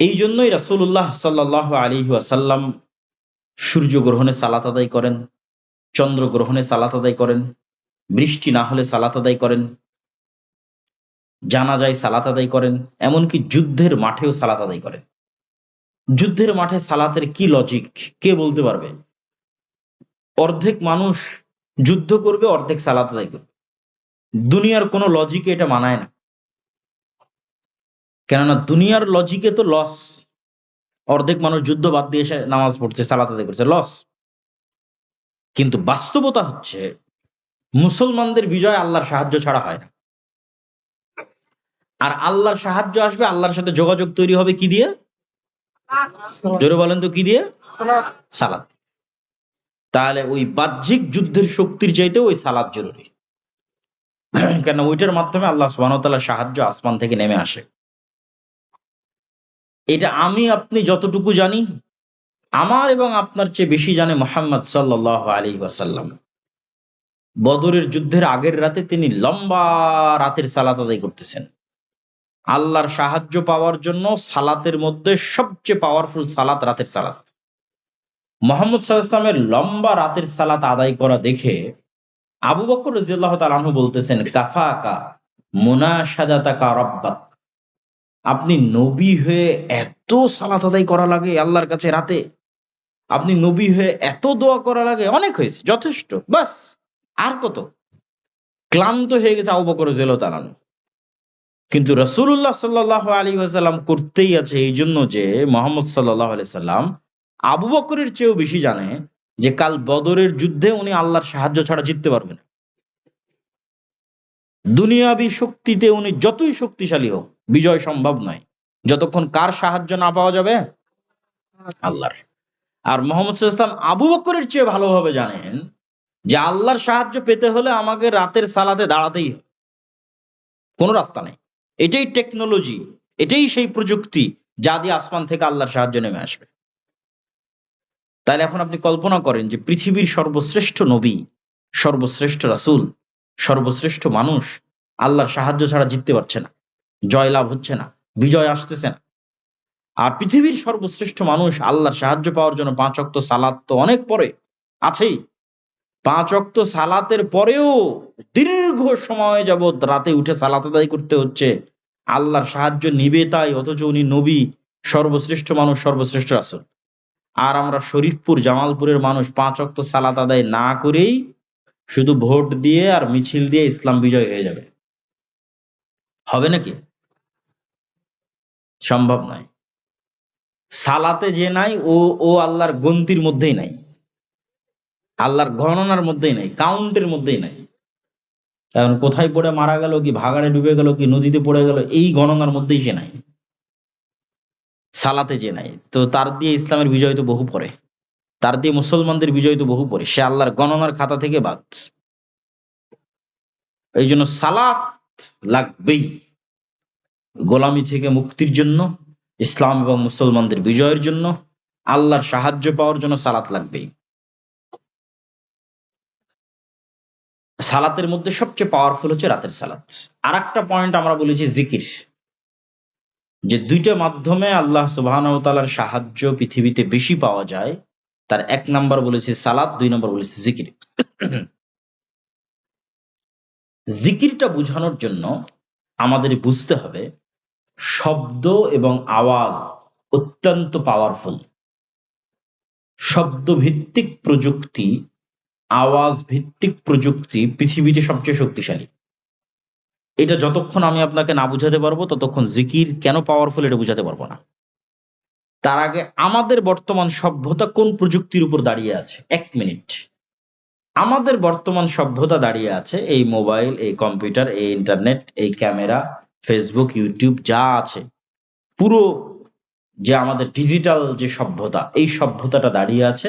এই জন্যই রাসূলুল্লাহ সাল্লাল্লাহু আলাইহি ওয়াসাল্লাম সূর্যগ্রহণে সালাত আদায় করেন, চন্দ্রগ্রহণে সালাত আদায় করেন, বৃষ্টি না হলে সালাত আদায় করেন, জানাজায় সালাত আদায় করেন, এমনকি যুদ্ধের মাঠেও সালাত আদায় করেন। যুদ্ধের মাঠে সালাতের কি লজিক কে বলতে পারবে? অর্ধেক মানুষ যুদ্ধ করবে, অর্ধেক সালাত আদায় করবে। দুনিয়ার কোনো লজিকে এটা মানায় না, কেননা দুনিয়ার লজিকে তো লস। অর্ধেক মানুষ যুদ্ধ বাদ দিয়ে এসে নামাজ পড়ছে, সালাত আদায় করছে, লস। কিন্তু বাস্তবতা হচ্ছে মুসলমানদের বিজয় আল্লাহর সাহায্য ছাড়া হয় না। আর আল্লাহর সাহায্য আসবে, আল্লাহর সাথে যোগাযোগ তৈরি হবে কি দিয়ে? জোরে বলেন তো কি দিয়ে? সালাত। তাহলে ওই বাহ্যিক যুদ্ধের শক্তির চাইতে ওই সালাত জরুরি, কেন ওইটার মাধ্যমে আল্লাহ সুবহানাহু ওয়া তাআলার সাহায্য আসমান থেকে নেমে আসে। এটা আমি আপনি যতটুকু জানি, আমার এবং আপনার চেয়ে বেশি জানে মুহাম্মদ সাল্লাল্লাহু আলাইহি ওয়াসাল্লাম। বদরের যুদ্ধের আগের রাতে তিনি লম্বা রাতের সালাত আদায় করতেছেন। আল্লাহর সাহায্য পাওয়ার জন্য সালাতের মধ্যে সবচেয়ে পাওয়ারফুল সালাত রাতের সালাত। মুহাম্মদ সাল্লাল্লাহু আলাইহি ওয়াসাল্লামের লম্বা রাতের সালাত আদায় করা দেখে আবু বকর রাদিয়াল্লাহু তাআলা আনহু বলতেছেন, কাফাকা মুনাশাদাতাকা রাব্বাক, আপনি নবী হয়ে এত সালাত আদায় করা লাগে আল্লাহর কাছে রাতে, আপনি নবী হয়ে এত দোয়া করা লাগে, অনেক হয়েছে, যথেষ্ট, বাস আর কত? ক্লান্ত হয়ে গেছে আবু বকর রাদিয়াল্লাহু তাআলা আনহু। কিন্তু রাসূলুল্লাহ সাল্লাল্লাহু আলাইহি ওয়াসাল্লাম করতেই আছে, এই জন্য যে মুহাম্মদ সাল্লাল্লাহু আলাইহি সাল্লাম আবু বকরের চেয়েও বেশি জানে যে কাল বদরের যুদ্ধে উনি আল্লাহর সাহায্য ছাড়া জিততে পারবে না। দুনিয়াবী শক্তিতে উনি যতই শক্তিশালী হোক, বিজয় সম্ভব নয় যতক্ষণ কার সাহায্য না পাওয়া যাবে? আল্লাহর। আর মুহাম্মদ সাল্লাল্লাহু আলাইহি ওয়াসাল্লাম আবু বকরের চেয়ে ভালোভাবে জানেন যে আল্লাহর সাহায্য পেতে হলে আমাকে রাতের সালাতে দাঁড়াতেই হবে, কোনো রাস্তা নেই। এটাই টেকনোলজি, এটাই সেই প্রযুক্তি যা দিয়ে আসমান থেকে আল্লাহর সাহায্য নেমে আসবে। তাহলে এখন আপনি কল্পনা করেন যে পৃথিবীর সর্বশ্রেষ্ঠ নবী, সর্বশ্রেষ্ঠ রাসূল, সর্বশ্রেষ্ঠ মানুষ আল্লাহর সাহায্য ছাড়া জিততে পারছে না, জয়লাভ হচ্ছে না, বিজয় আসতেছে না। আর পৃথিবীর সর্বশ্রেষ্ঠ মানুষ আল্লাহর সাহায্য পাওয়ার জন্য 5 ওয়াক্ত সালাত তো অনেক পরে আছেই, 5 ওয়াক্ত সালাতের পরেও দীর্ঘ সময় যাবৎ রাতে উঠে সালাত আদায় করতে হচ্ছে, আল্লাহর সাহায্য নিবে তাই, অথচ উনি নবী, সর্বশ্রেষ্ঠ মানুষ, সর্বশ্রেষ্ঠ রাসূল। আর আমরা শরীফপুর জামালপুরের মানুষ 5 ওয়াক্ত সালাত আদায় না করেই শুধু ভোট দিয়ে আর মিছিল দিয়ে ইসলাম বিজয় হয়ে যাবে। হবে নাকি? সম্ভব নয়। সালাতে যে নাই ও আল্লাহর গন্তির মধ্যেই নাই, আল্লাহর গণনার মধ্যেই নাই, কাউন্টের মধ্যেই নাই। কারণ কোথায় পড়ে মারা গেল, কি ভাগাড়ে ডুবে গেল, কি নদীতে পড়ে গেল, এই গণনার মধ্যেই সে নাই, সালাতে যে নাই। তো তার দিয়ে ইসলামের বিজয় তো বহু পরে, তার দিয়ে মুসলমানদের বিজয় তো বহু পরে, সে আল্লাহর গণনার খাতা থেকে বাদ। এই জন্য সালাত লাগবেই, গোলামি থেকে মুক্তির জন্য, ইসলাম এবং মুসলমানদের বিজয়ের জন্য, আল্লাহর সাহায্য পাওয়ার জন্য সালাত লাগবেই। সালাতের মধ্যে সবচেয়ে পাওয়ারফুল হচ্ছে রাতের সালাত। আর একটা পয়েন্ট আমরা বলেছি জিকির, যে দুইটা মাধ্যমে আল্লাহ সুবহানাহু ওয়া তাআলার সাহায্য পৃথিবীতে বেশি পাওয়া যায়। তার 1 নাম্বার বলেছি সালাত, 2 নম্বর বলেছি জিকির। জিকিরটা বোঝানোর জন্য আমাদের বুঝতে হবে শব্দ এবং আওয়াজ অত্যন্ত পাওয়ারফুল। শব্দ ভিত্তিক প্রযুক্তি, আওয়াজ ভিত্তিক প্রযুক্তি পৃথিবীতে সবচেয়ে শক্তিশালী। এটা যতক্ষণ আমি আপনাকে না বুঝাতে পারবো ততক্ষণ জিকির কেন পাওয়ারফুল এটা বুঝাতে পারবো না। তার আগে আমাদের বর্তমান সভ্যতা কোন প্রযুক্তির উপর দাঁড়িয়ে আছে? 1 মিনিট। আমাদের বর্তমান সভ্যতা দাঁড়িয়ে আছে এই মোবাইল, এই কম্পিউটার, এই ইন্টারনেট, এই ক্যামেরা, ফেসবুক, ইউটিউব যা আছে, পুরো যে আমাদের ডিজিটাল যে সভ্যতা, এই সভ্যতাটা দাঁড়িয়ে আছে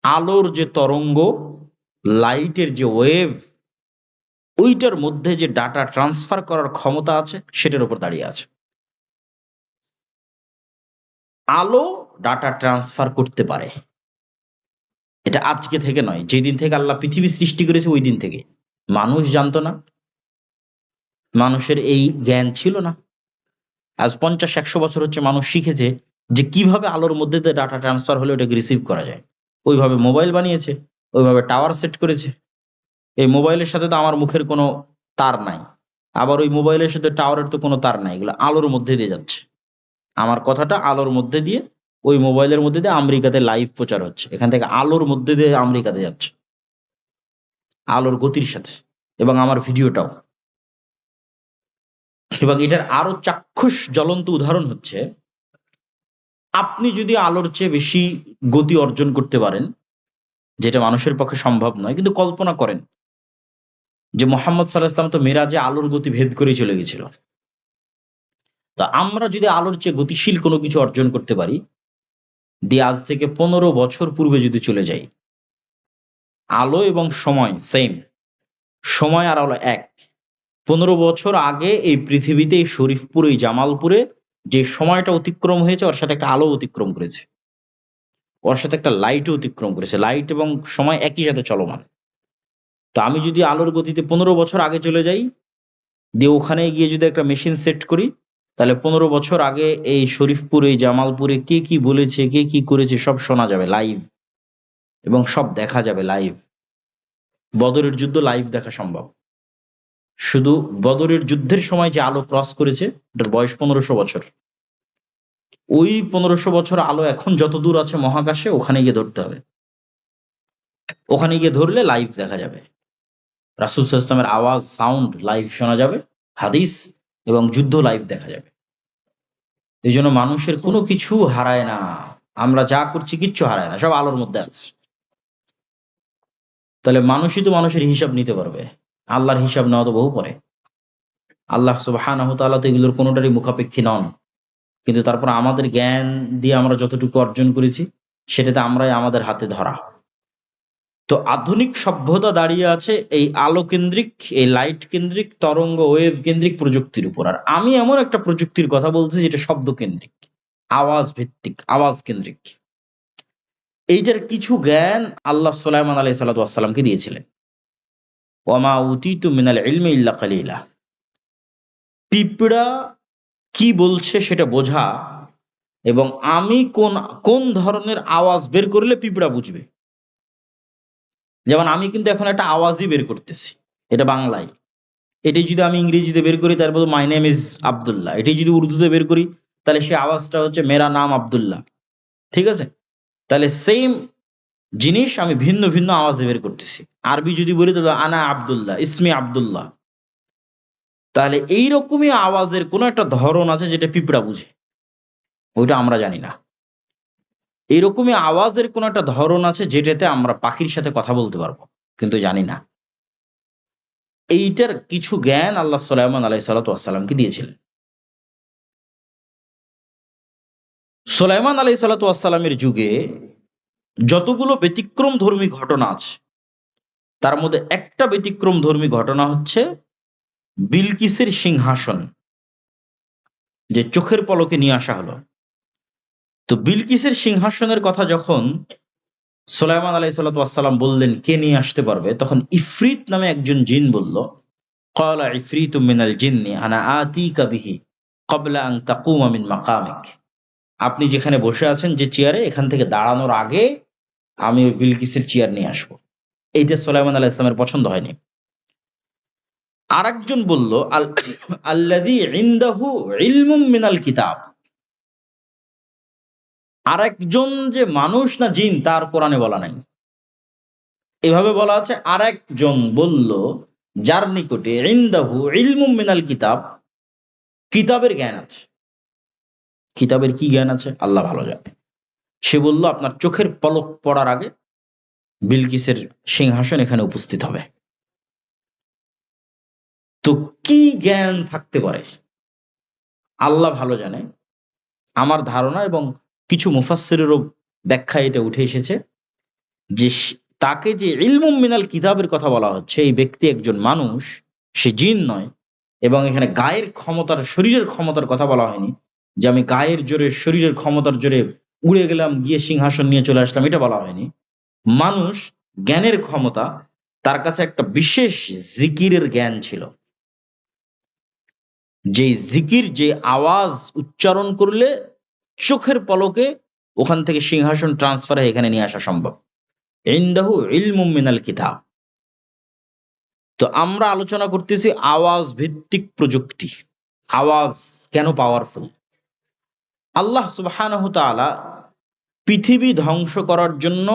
আলোর যে তরঙ্গ, লাইটের যে ওয়েভ, ওইটার মধ্যে যে ডাটা ট্রান্সফার করার ক্ষমতা আছে সেটার উপর দাঁড়িয়ে আছে। আলো ডাটা ট্রান্সফার করতে পারে, এটা আজকে থেকে নয়, যেদিন থেকে আল্লাহ পৃথিবী সৃষ্টি করেছে ওই দিন থেকে। মানুষ জানতো না, মানুষের এই জ্ঞান ছিল না। আজ 50-100 বছর হচ্ছে মানুষ শিখেছে যে কিভাবে আলোর মধ্যে দিয়ে ডাটা ট্রান্সফার হলে ওটাকে রিসিভ করা যায়। ওইভাবে মোবাইল বানিয়েছে, ওইভাবে টাওয়ার সেট করেছে। এই মোবাইলের সাথে তো আমার মুখের কোনো তার নাই, আবার ওই মোবাইলের সাথে টাওয়ারের তো কোনো তার নাই, এগুলো আলোর মধ্যে দিয়ে যাচ্ছে। আমার কথাটা আলোর মধ্যে দিয়ে, ওই মোবাইলের মধ্যে দিয়ে আমেরিকাতে লাইভ প্রচার হচ্ছে, এখান থেকে আলোর মধ্যে দিয়ে আমেরিকাতে যাচ্ছে, আলোর গতির সাথে, এবং আমার ভিডিওটাও। এবং এটার আরো চাক্ষুষ জ্বলন্ত উদাহরণ হচ্ছে, আপনি যদি আলোর চেয়ে বেশি গতি অর্জন করতে পারেন, যেটা মানুষের পক্ষে সম্ভব নয়, কিন্তু কল্পনা করেন যে মুহাম্মদ সাল্লাল্লাহু আলাইহি ওয়াসাল্লাম তো মেরাজে আলোর গতি ভেদ করে চলে গেছিল। তো আমরা যদি আলোর চেয়ে গতিশীল কোনো কিছু অর্জন করতে পারি, দিয়ে আজ থেকে 15 বছর পূর্বে যদি চলে যাই, আলো এবং সময় সেম, সময় আর আলো এক। 15 বছর আগে এই পৃথিবীতে, এই শরীফপুর, এই জামালপুরে যে সময়টা অতিক্রম হয়েছে, ওর সাথে একটা আলো অতিক্রম করেছে, ওর সাথে একটা লাইটও অতিক্রম করেছে। লাইট এবং সময় একই সাথে চলমান। তো আমি যদি আলোর গতিতে 15 বছর আগে চলে যাই, দিয়ে ওখানে গিয়ে যদি একটা মেশিন সেট করি, তাহলে 15 বছর আগে এই শরীফপুর, এই জামালপুরে কে কি বলেছে, কে কি করেছে সব শোনা যাবে লাইভ, এবং সব দেখা যাবে লাইভ। বদরের যুদ্ধ লাইভ দেখা সম্ভব। শুধু বদরের যুদ্ধের সময় যে আলো ক্রস করেছে, এটার বয়স 1500 বছর। ওই 1500 বছর আলো এখন যত দূর আছে মহাকাশে, ওখানে গিয়ে ধরতে হবে। ওখানে গিয়ে ধরলে লাইভ দেখা যাবে, রাসূল সাল্লাল্লাহু আলাইহি ওয়াসাল্লামের আওয়াজ, সাউন্ড লাইভ শোনা যাবে, হাদিস এবং যুদ্ধ লাইভ দেখা যাবে। এই জন্য মানুষের কোনো কিছু হারায় না, আমরা যা করছি কিচ্ছু হারায় না, সব আলোর মধ্যে আছে। তাহলে মানুষই তো মানুষের হিসাব নিতে পারবে, আল্লাহর হিসাব নেওয়া তো বহু পরে। আল্লাহ সুবহানাহু ওয়া তাআলা তো এগুলোর কোনোটারই মুখাপেক্ষী নন, কিন্তু তারপর আমাদের জ্ঞান দিয়ে আমরা যতটুকু অর্জন করেছি সেটাতে আমরাই আমাদের হাতে ধরা। তো আধুনিক সভ্যতা দাঁড়িয়ে আছে এই আলো কেন্দ্রিক, এই লাইট কেন্দ্রিক, তরঙ্গ ওয়েভ কেন্দ্রিক প্রযুক্তির উপর। আর আমি এমন একটা প্রযুক্তির কথা বলছি যেটা শব্দ কেন্দ্রিক, আওয়াজ ভিত্তিক, আওয়াজ কেন্দ্রিক। এইটার কিছু জ্ঞান আল্লাহ সুলাইমান আলাইহিস সালাতু ওয়াস সালামকে দিয়েছিলেন। ওয়ামা উতিতু মিনাল ইলমি ইল্লা কালিলা। পিঁপড়া কি বলছে সেটা বোঝা, এবং আমি কোন কোন ধরনের আওয়াজ বের করলে পিঁপড়া বুঝবে, যেমন আমি কিন্তু এখন একটা আওয়াজই বের করতেছি, এটা বাংলায়। এটি যদি আমি ইংরেজিতে বের করি তারপর মাই নেম ইজ আব্দুল্লাহ, এটি যদি উর্দুতে বের করি তাহলে সেই আওয়াজটা হচ্ছে মেরা নাম আব্দুল্লাহ। ঠিক আছে? তাহলে সেম জিনিস আমি ভিন্ন ভিন্ন আওয়াজে বের করতেছি। আরবি যদি বলি তাহলে আনা আব্দুল্লাহ, ইসমি আব্দুল্লাহ। তাহলে এইরকমই আওয়াজের কোন একটা ধরন আছে যেটা পিঁপড়া বুঝে, ওইটা আমরা জানি না। এইরকমই আওয়াজের কোন একটা ধরন আছে যেটাতে আমরা পাখির সাথে কথা বলতে পারবো, কিন্তু জানি না। এইটার কিছু জ্ঞান আল্লাহ সুলাইমান আলাইহিস সালাতু ওয়াস সালামকে দিয়েছিলেন। সুলাইমান আলাইহিস সালাতু ওয়াস সালামের যুগে যতগুলো ব্যতিক্রম ধর্মী ঘটনা আছে, তার মধ্যে একটা ব্যতিক্রম ধর্মী ঘটনা হচ্ছে বিলকিসের সিংহাসন, যে চোখের পলকে নিয়ে আসা হলো। তো বিলকিসের সিংহাসনের কথা যখন সুলাইমান আলাইহিস সালাতু ওয়াস সালাম বললেন কে নিয়ে আসতে পারবে, তখন ইফরিত নামে একজন জিন বলল, ক্বালা ইফরিতুম মিনাল জিন্নি আনা আতিকা বিহি ক্বাবলা আন তাকুমা মিন মাকামিক। আপনি যেখানে বসে আছেন যে চেয়ারে, এখান থেকে দাঁড়ানোর আগে আমি ওই বিলকিসের চেয়ার নিয়ে আসবো। এইটা সুলাইমান আলাইহিস সালামের পছন্দ হয়নি। আরেকজন বলল আল্লাযী ইনদাহু ইলমুম মিনাল কিতাব। আরেকজন যে মানুষ না জিন তার কোরআনে বলা নাই, এভাবে বলা আছে। আরেকজন বলল যার নিকটে ইনদাহু ইলমুম মিনাল কিতাব, কিতাবের জ্ঞান আছে। কিতাবের কি জ্ঞান আছে আল্লাহ ভালো জানে। সে বলল আপনার চোখের পলক পড়ার আগে বিলকিসের সিংহাসন এখানে উপস্থিত হবে। তো কি জ্ঞান থাকতে পারে আল্লাহ ভালো জানে। আমার ধারণা এবং কিছু মুফাসসিরেরও ব্যাখ্যায় এটা উঠে এসেছে যে তাকে যে ইলমুম মিনাল কিতাবের কথা বলা হচ্ছে, এই ব্যক্তি একজন মানুষ, সে জিন নয়। এবং এখানে গায়ের ক্ষমতার, শরীরের ক্ষমতার কথা বলা হয়নি, যে আমি গায়ের জোরে, শরীরের ক্ষমতার জোরে উড়ে গেলাম, গিয়ে সিংহাসন নিয়ে চলে আসলাম, এটা বলা হয়নি। মানুষ, জ্ঞানের ক্ষমতা, তার কাছে একটা বিশেষ জিকিরের জ্ঞান ছিল, যে জিকির, যে আওয়াজ উচ্চারণ করলে চোখের পলকে ওখান থেকে সিংহাসন ট্রান্সফার হয়ে এখানে নিয়ে আসা সম্ভব। ইনদাহু ইলমুম মিনাল কিতাব। তো আমরা আলোচনা করতেছি আওয়াজ ভিত্তিক প্রযুক্তি। আওয়াজ কেন পাওয়ারফুল? আল্লাহ সুবহানাহু ওয়া তাআলা পৃথিবী ধ্বংস করার জন্য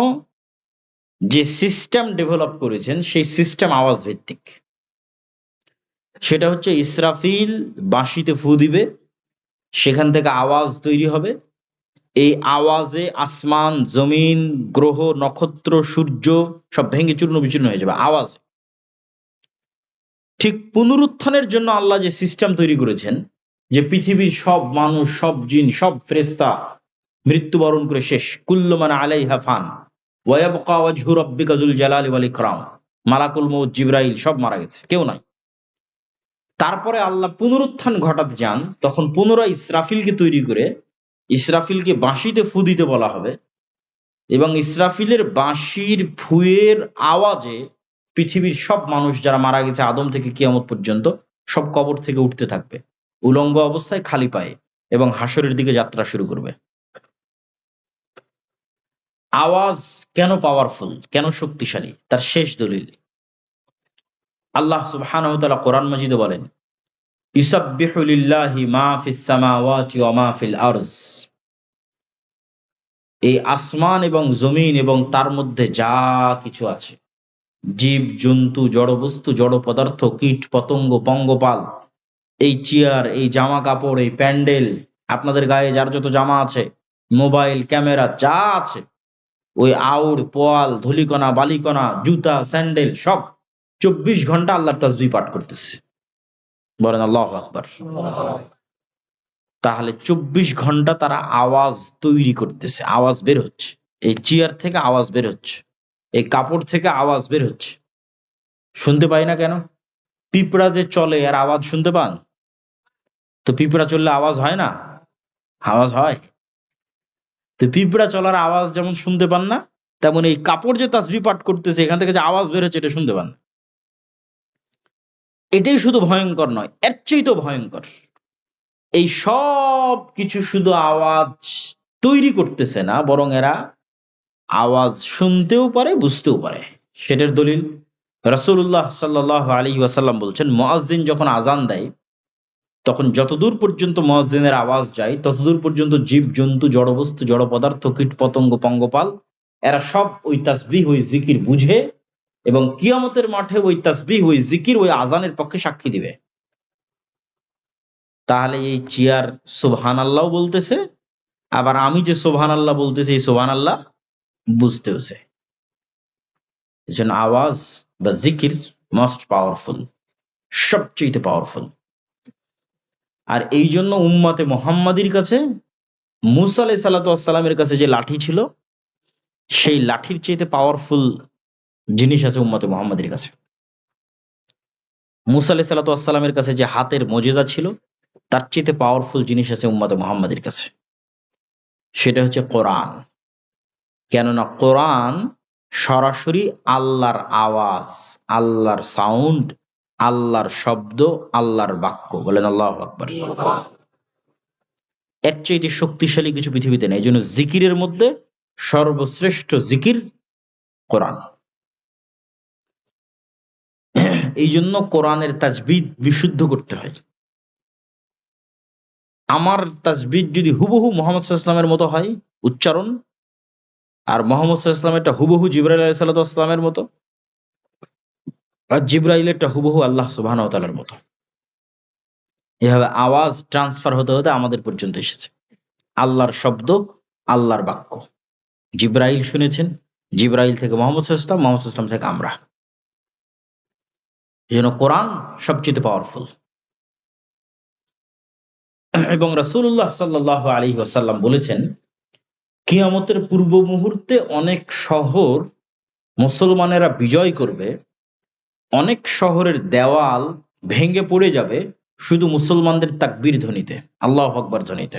যে সিস্টেম ডেভেলপ করেছেন, সেই সিস্টেম আওয়াজ ভিত্তিক। সেটা হচ্ছে ইসরাফিল বাঁশিতে ফু দিবে, সেখান থেকে আওয়াজ তৈরি হবে। এই আওয়াজে আসমান, জমিন, গ্রহ, নক্ষত্র, সূর্য সব ভেঙে চূর্ণ বিচূর্ণ হয়ে যাবে আওয়াজ। ঠিক পুনরুত্থানের জন্য আল্লাহ যে সিস্টেম তৈরি করেছেন, যে পৃথিবীর সব মানুষ, সব জিন, সব ফেরেশতা মৃত্যুবরণ করে শেষ। কুল্লু মান আলাইহা ফান ওয়া ইয়াবকা ওয়াজহু রাব্বিকা যুল জালালি ওয়াল ইকরাম। মালাকুল মউত, জিবরাইল সব মারা গেছে, কেউ নাই। তারপরে আল্লাহ পুনরুত্থান ঘটাতে চান, তখন পুনরায় ইসরাফিলকে তৈরি করে ইসরাফিলকে বাঁশিতে ফু দিতে বলা হবে, এবং ইসরাফিলের বাঁশির ফুয়ের আওয়াজে পৃথিবীর সব মানুষ যারা মারা গেছে আদম থেকে কিয়ামত পর্যন্ত সব কবর থেকে উঠতে থাকবে উলঙ্গ অবস্থায়, খালি পায়ে, এবং হাসরের দিকে যাত্রা শুরু করবে। আওয়াজ কেন পাওয়ারফুল, কেন শক্তিশালী? তার শেষ দলিল আল্লাহ সুবহানাহু ওয়া তাআলা কোরআন মাজিদে বলেন, ইউসাব্বিহু লিল্লাহি মা ফিস সামাওয়াতি ওয়া মা ফিল আরজ। এই আসমান এবং জমিন এবং তার মধ্যে যা কিছু আছে, জীব জন্তু, জড়বস্তু, জড় পদার্থ, কীট পতঙ্গ, পঙ্গপাল, এই চেয়ার, এই জামা কাপড়, এই প্যান্ডেল, আপনাদের গায়ে যার যত জামা আছে, মোবাইল, ক্যামেরা, যা আছে, ওই আউর, পোয়াল, ধুলিকণা, বালিকণা, জুতা, স্যান্ডেল, সব 24 ঘন্টা আল্লাহর তাসবিহ পাঠ করতেছে। বলেন আল্লাহু আকবার। তাহলে 24 ঘন্টা তারা আওয়াজ তৈরি করতেছে, আওয়াজ বের হচ্ছে, এই চেয়ার থেকে আওয়াজ বের হচ্ছে, এই কাপড় থেকে আওয়াজ বের হচ্ছে। শুনতে পাই না কেন? পিঁপড়া যে চলে আর আওয়াজ শুনতে পান? তো পিঁপড়া চললে আওয়াজ হয় না? আওয়াজ হয়। তো পিঁপড়া চলার আওয়াজ যেমন শুনতে পান না, তেমন এই কাপড় যে তাসবিহ পাঠ করতেছে এখান থেকে যে আওয়াজ বের হচ্ছে, এটা শুনতে পান না। এটাই শুধু ভয়ঙ্কর নয়, এর চেয়েও ভয়ঙ্কর। এই সব কিছু শুধু আওয়াজ তৈরি করতেছে না, বরং এরা আওয়াজ শুনতেও পারে, বুঝতেও পারে। সেটার দলিল রাসূলুল্লাহ সাল্লাল্লাহু আলাইহি ওয়াসাল্লাম বলছেন, মুয়াজ্জিন যখন আজান দেয় তখন যতদূর পর্যন্ত মুয়াজ্জিনের আওয়াজ যায় ততদূর পর্যন্ত জীবজন্তু, জড়বস্তু, জড় পদার্থ, কীট পতঙ্গ, পঙ্গপাল এরা সব ওই তাসবিহ, ওই জিকির বুঝে এবং কিয়ামতের মাঠে ওই তাসবিহ, ওই জিকির, ওই আজানের পক্ষে সাক্ষী দিবে। তাহলে এই চেয়ার সুবহানাল্লাহ বলতেছে, আবার আমি যে সুবহানাল্লাহ বলতেছি এই সুবহানাল্লাহ বুঝতেছে। এজন্য আওয়াজ বা জিকির মোস্ট পাওয়ারফুল, সবচেয়ে পাওয়ারফুল। আর এই জন্য উম্মতে মুহাম্মাদির কাছে মুসা আলাইহিস সালাতু ওয়াস সালামের কাছে যে লাঠি ছিল, সেই লাঠির চাইতে পাওয়ারফুল জিনিস আছে উম্মতে মুহাম্মাদির কাছে। মুসা আলাইহিস সালাতু ওয়াস সালামের কাছে যে হাতের মুজিজা ছিল, তার চাইতে পাওয়ারফুল জিনিস আছে উম্মতে মুহাম্মাদির কাছে, সেটা হচ্ছে কোরআন। কেননা কোরআন সরাসরি আল্লাহর আওয়াজ, আল্লাহর সাউন্ড, আল্লাহর শব্দ, আল্লাহর বাক্য। বলেন আল্লাহু আকবার। এর চাইতে শক্তিশালী কিছু পৃথিবীতে নেই। এই জন্য জিকিরের মধ্যে সর্বশ্রেষ্ঠ জিকির কোরআন। এই জন্য কোরআনের তাজবিদ বিশুদ্ধ করতে হয়। আমার তাজবিদ যদি হুবহু মুহাম্মদ সাল্লাল্লাহু আলাইহি ওয়াসাল্লামের মতো হয় উচ্চারণ, আর মুহাম্মদ সাল্লাল্লাহু আলাইহি ওয়াসাল্লামেরটা হুবহু জিবরাইল আলাইহিস সালাতু ওয়াসসালামের মতো, আর জিবরাইলেরটা হুবহু আল্লাহ সুবহানাহু ওয়া তাআলার মতো, এভাবে আওয়াজ ট্রান্সফার হতে হতে আমাদের পর্যন্ত এসেছে। আল্লাহর শব্দ, আল্লাহর বাক্য। জিবরাইল শুনেছেন, জিবরাইল থেকে মুহাম্মদ সাল্লাল্লাহু আলাইহি ওয়াসাল্লাম, মুহাম্মদ সাল্লাল্লাহু আলাইহি ওয়াসাল্লাম থেকে আমরা। এই জন্য কোরআন সবচেয়ে পাওয়ারফুল। এবং রাসূলুল্লাহ সাল্লাল্লাহু আলাইহি ওয়াসাল্লাম বলেছেন, কিয়ামতের পূর্ব মুহূর্তে অনেক শহর মুসলমানেরা বিজয় করবে, অনেক শহরের দেওয়াল ভেঙে পড়ে যাবে শুধু মুসলমানদের তাকবীর ধ্বনিতে, আল্লাহু আকবার ধ্বনিতে।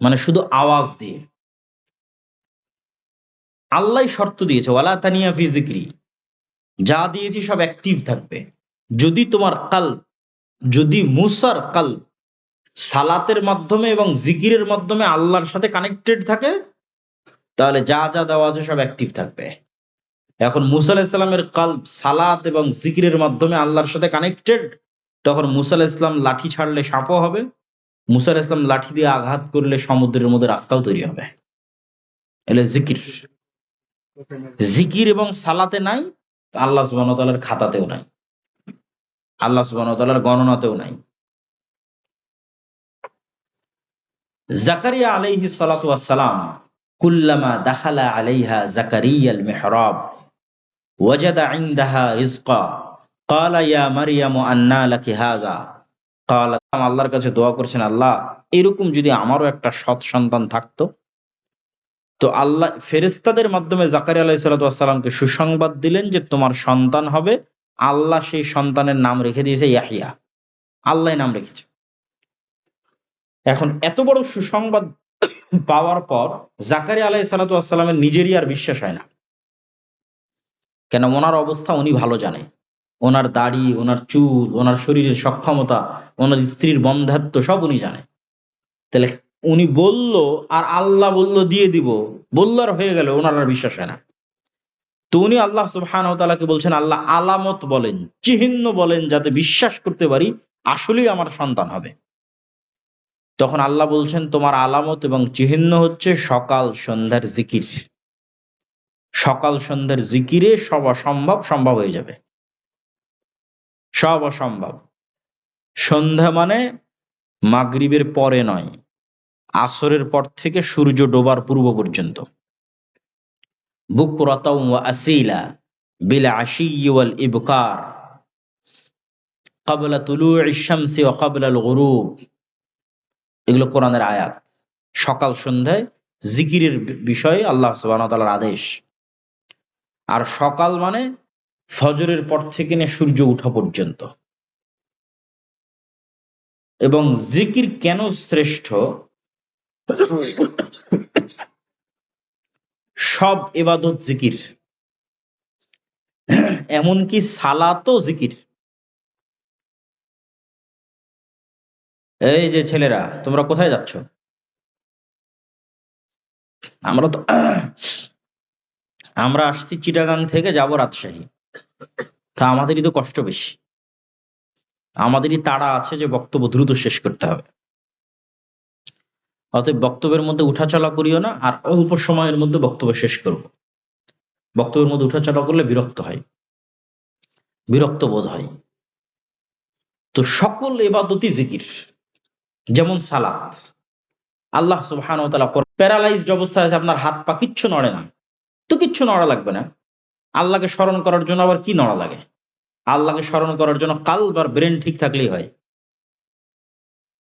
মানে শুধু আওয়াজ দিয়ে। আল্লাহ শর্ত দিয়েছে, ওয়ালা তানিয়া ফি যিকরি, যা দিয়েছি সব অ্যাক্টিভ থাকবে। যদি তোমার কালব, যদি মুসার কালব সালাতের মাধ্যমে এবং জিকিরের মাধ্যমে আল্লাহর সাথে কানেক্টেড থাকে, তাহলে যা যা দেওয়া আছে সব অ্যাক্টিভ থাকবে। এখন মুসা আলাইহিস সালামের কালব সালাত এবং জিকিরের মাধ্যমে আল্লাহর সাথে কানেক্টেড, তখন মুসা আলাইহিস সালাম লাঠি ছাড়লে সাপও হবে, মুসা আলাইহিস সালাম লাঠি দিয়ে আঘাত করলে সমুদ্রের মধ্যে রাস্তাও তৈরি হবে। এলে জিকির, জিকির এবং সালাতে নাই, আল্লাহ সুবহানাহু ওয়া তাআলার খাতাতেও নাই, আল্লাহ সুবহানাহু ওয়া তাআলার গণনাতেও নাই। জাকারিয়া আলাইহিস সালাতু ওয়াস সালাম, কুল্লামা দাখালা আলাইহা জাকারিয়াল মিহরাব ওয়াজাদা ইনদাহা রিজকা ক্বালা ইয়া মারইয়ামু আন্না লাকি হাযা ক্বালা, আল্লাহর কাছে দোয়া করছেন, আল্লাহ এরকম যদি আমারও একটা সৎ সন্তান থাকতো। তো আল্লাহ ফেরেশতাদের মাধ্যমে জাকারিয়া আলাইহিস সালাতু ওয়াস সালামকে সুসংবাদ দিলেন যে তোমার সন্তান হবে। আল্লাহ সেই সন্তানের নাম রেখে দিয়েছে ইয়াহইয়া, আল্লাহ নাম রেখেছে। এখন এত বড় সুসংবাদ পাওয়ার পর জাকারিয়া আলাইহিস সালাতু ওয়াস সালামের নিজেরই আর বিশ্বাস হয় না। কেন? ওনার অবস্থা উনি ভালো জানে, ওনার দাড়ি, ওনার চুল, ওনার শরীরের সক্ষমতা, ওনার স্ত্রীর বন্ধ্যাত্ব সব উনি জানে। তাহলে উনি বলল আর আল্লাহ বলল দিয়ে দিব, বলল আর হয়ে গেল, ওনার আর বিশ্বাস হয় না। তো উনি আল্লাহ সুবহানাহু ওয়া তাআলাকে বলছেন, আল্লাহ আলামত বলেন, চিহ্ন বলেন, যাতে বিশ্বাস করতে পারি আসলেই আমার সন্তান হবে। তখন আল্লাহ বলছেন, তোমার আলামত এবং চিহ্ন হচ্ছে সকাল সন্ধ্যার জিকির। সকাল সন্ধ্যার জিকিরে সব অসম্ভব সম্ভব হয়ে যাবে, সব অসম্ভব। সন্ধ্যা মানে মাগরিবের পরে নয়, আসরের পর থেকে সূর্য ডোবার পূর্ব পর্যন্ত। বুকরাতাও ওয়া আসীলা বিল আশিয়্যি ওয়াল ইবকার ক্বাবলা তুলুইশ শামসি ওয়া ক্বাবলাল গুরুব। এগুলো কোরআনের আয়াত। সকাল সন্ধ্যায় জিকিরের বিষয়ে আল্লাহ সুবহানাহু ওয়া তাআলার আদেশ। আর সকাল মানে ফজরের পর থেকে নিয়ে সূর্য ওঠা পর্যন্ত। এবং জিকির কেন শ্রেষ্ঠ? সব ইবাদত জিকির, এমনকি সালাতও জিকির। এই যে ছেলেরা, তোমরা কোথায় যাচ্ছ? আমরা তো আমরা আসছি চিটাগাং থেকে যাব রাজশাহী, তা আমাদেরই তো কষ্ট বেশি, আমাদেরই তাড়া আছে যে বক্তব্য দ্রুত শেষ করতে হবে। অতএব বক্তব্যের মধ্যে উঠাচলা করিও না, আর অল্প সময়ের মধ্যে বক্তব্য শেষ করব। বক্তব্যের মধ্যে উঠাচলা করলে বিরক্ত হয়, বিরক্ত বোধ হয়। তো সকল ইবাদতই জিকির, যেমন সালাত। আল্লাহ সুবহানাহু ওয়া তাআলা প্যারালাইজড অবস্থায় আছে, আপনার হাত পা কিচ্ছু নড়ে না, তো কিচ্ছু নড়া লাগবে না। আল্লাহকে স্মরণ করার জন্য আবার কি নড়া লাগে? আল্লাহকে স্মরণ করার জন্য কালব আর ব্রেন ঠিক থাকলেই হয়।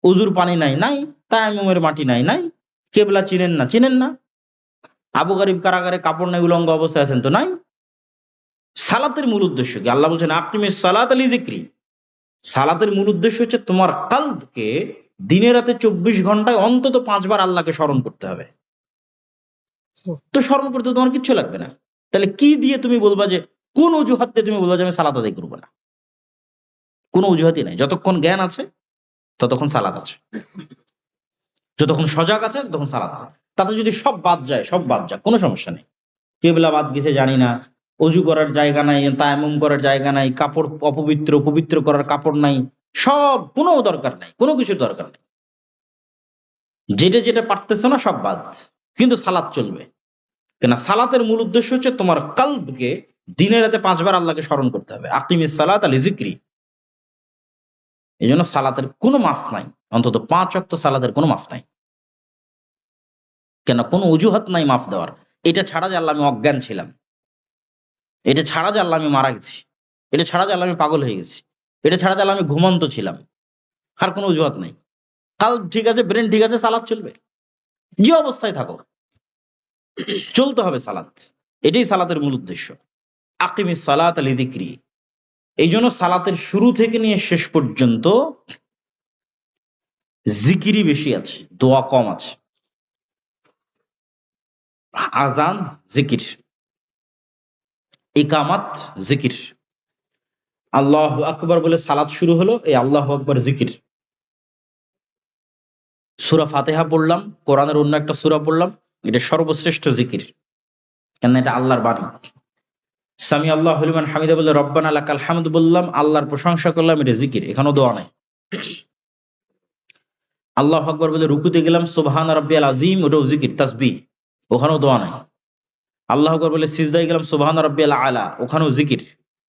উজুর পানি নাই, নাই। তায়াম্মুমের মাটি নাই, নাই। কেবলা চিনেন না, চিনেন না। আবু গারিব কারাগারে কাপড় নাই, উলঙ্গ অবস্থায় আছেন, তো নাই। সালাতের মূল উদ্দেশ্য কি? আল্লাহ বলছেন আকিমিস সালাত লিযিকরি। সালাতের মূল উদ্দেশ্য হচ্ছে তোমার কালবকে দিনে রাতে 24 ঘন্টায় অন্তত 5 বার আল্লাহকে স্মরণ করতে হবে। তো স্মরণ করতে তোমার কিচ্ছু লাগবে না। তাহলে কি দিয়ে তুমি বলবা যে, কোন অজুহাত দিয়ে তুমি বলবা যে আমি সালাত আদায় করবো না? কোনো অজুহাতই নাই। যতক্ষণ জ্ঞান আছে ততক্ষণ সালাত আছে, যতক্ষণ সজাগ আছে ততক্ষণ সালাত আছে। তাতে যদি সব বাদ যায়, সব বাদ যাক, কোনো সমস্যা নেই। কেবলা বাদ গেছে জানি না, অজু করার জায়গা নাই, তায়াম্মুম করার জায়গা নাই, কাপড় অপবিত্র, পবিত্র করার কাপড় নাই, সব কোনো দরকার নাই, কোনো কিছুর দরকার নেই। যেটা যেটা পারতেছো না সব বাদ, কিন্তু সালাত চলবে। কেন? সালাতের মূল উদ্দেশ্য হচ্ছে তোমার কালবকে দিনে রাতে 5 বার আল্লাহকে স্মরণ করতে হবে। আকিমিস সালাত লিযিকরি। এই জন্য সালাতের কোনো মাফ নাই, অন্তত 5 ওয়াক্ত সালাতের কোনো মাফ নাই। কেন? কোনো অজুহাত নাই মাফ দেওয়ার। এটা ছাড়া যে আল্লাহ আমি অজ্ঞান ছিলাম, এটা ছাড়া যে আল্লাহ আমি মারা গেছি, এটা ছাড়া যে আল্লাহ আমি পাগল হয়ে গেছি, এটা ছাড়া যে আল্লাহ আমি ঘুমন্ত ছিলাম, আর কোনো অজুহাত নাই। কালব ঠিক আছে, ব্রেন ঠিক আছে, সালাত চলবে। যে অবস্থায় থাকো চলতে হবে সালাত। এটাই সালাতের মূল উদ্দেশ্য। আকিমিস সালাত লিযিকরি। এই জন্য সালাতের শুরু থেকে নিয়ে শেষ পর্যন্ত জিকিরই বেশি আছে, দোয়া কম আছে। আজান জিকির, ইকামাত জিকির। আল্লাহু আকবার বলে সালাত শুরু হলো, এই আল্লাহু আকবার জিকির। সূরা ফাতিহা পড়লাম, কোরআনের অন্য একটা সূরা পড়লাম, এটা সর্বশ্রেষ্ঠ জিকির। কেন? এটা আল্লাহর বাণী। সামি আল্লাহু লিমান হামিদা বলে রব্বানা লাকাল হামদ বললাম, আল্লাহর প্রশংসা করলাম, এটা জিকির, এখানেও দোয়া নাই। আল্লাহু আকবার বলে রুকুতে গেলাম, সুবহান রাব্বিয়াল আযীম, ওটাও জিকির, তাসবিহ, ওখানেও দোয়া নাই। আল্লাহু আকবার বলে সিজদায় গেলাম, সুবহান রাব্বিয়াল আলা, ওখানেও জিকির।